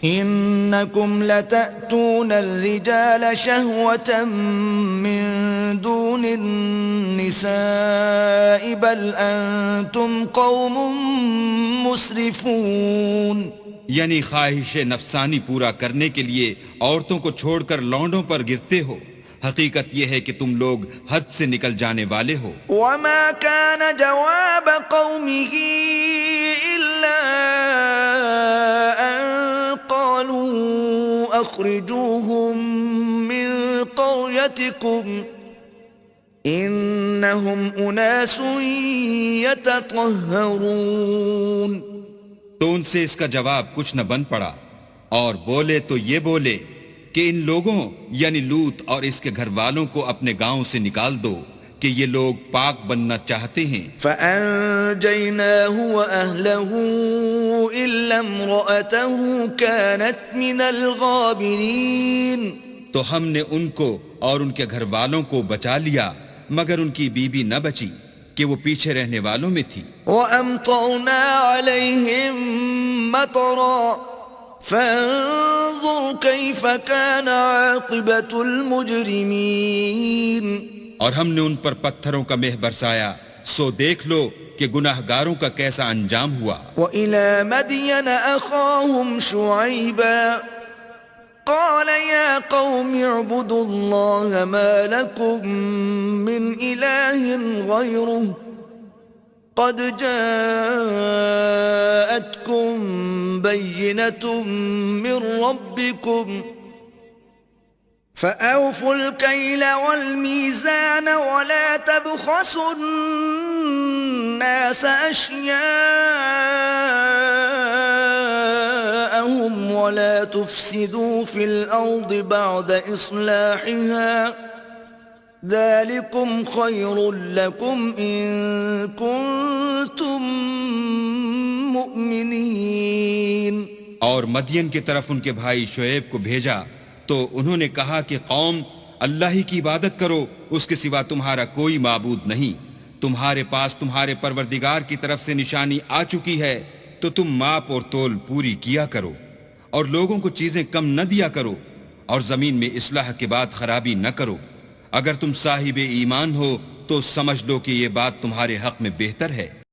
إنكم لتأتون الرجال شهوة من دون النساء بل أنتم قوم مسرفون. یعنی خواہش نفسانی پورا کرنے کے لیے عورتوں کو چھوڑ کر لونڈوں پر گرتے ہو. حقیقت یہ ہے کہ تم لوگ حد سے نکل جانے والے ہو. وما كان جواب قومه إلا أن قالوا أخرجوهم من قريتكم إنهم أناس يتطهرون. تو ان سے اس کا جواب کچھ نہ بن پڑا اور بولے تو یہ بولے کہ ان لوگوں یعنی لوط اور اس کے گھر والوں کو اپنے گاؤں سے نکال دو کہ یہ لوگ پاک بننا چاہتے ہیں. فَأَنْجَيْنَاهُ وَأَهْلَهُ إِلَّا امْرَأَتَهُ كَانَتْ مِنَ الْغَابِرِينَ. تو ہم نے ان کو اور ان کے گھر والوں کو بچا لیا مگر ان کی بیوی نہ بچی کہ وہ پیچھے رہنے والوں میں تھی. وَأَمْطَرْنَا عَلَيْهِمْ مَطَرًا فَانظُرْ كَيْفَ كَانَ عَاقِبَةُ الْمُجْرِمِينَ. اور ہم نے ان پر پتھروں کا مہ برسایا سو دیکھ لو کہ گناہ گاروں کا کیسا انجام ہوا. وَإِلَى مَدْيَنَ أَخَاهُمْ شُعَيْبًا قَالَ يَا قَوْمِ اعْبُدُوا اللَّهَ مَا لَكُمْ مِنْ إِلَٰهٍ غَيْرُهُ قَدْ جَاءَتْكُمْ بَيِّنَةٌ مِّن رَّبِّكُمْ فَأَوْفُوا الْكَيْلَ وَالْمِيزَانَ وَلَا تَبْخَسُوا النَّاسَ أَشْيَاءَهُمْ وَلَا تُفْسِدُوا فِي الْأَرْضِ بَعْدَ إِصْلَاحِهَا ذَلِكُمْ خَيْرٌ لَكُمْ إِن كُنتُم مُؤْمِنِينَ. اور مدین کی طرف ان کے بھائی شعیب کو بھیجا تو انہوں نے کہا کہ قوم اللہ ہی کی عبادت کرو اس کے سوا تمہارا کوئی معبود نہیں. تمہارے پاس تمہارے پروردگار کی طرف سے نشانی آ چکی ہے تو تم ماپ اور تول پوری کیا کرو اور لوگوں کو چیزیں کم نہ دیا کرو اور زمین میں اصلاح کے بعد خرابی نہ کرو. اگر تم صاحب ایمان ہو تو سمجھ لو کہ یہ بات تمہارے حق میں بہتر ہے.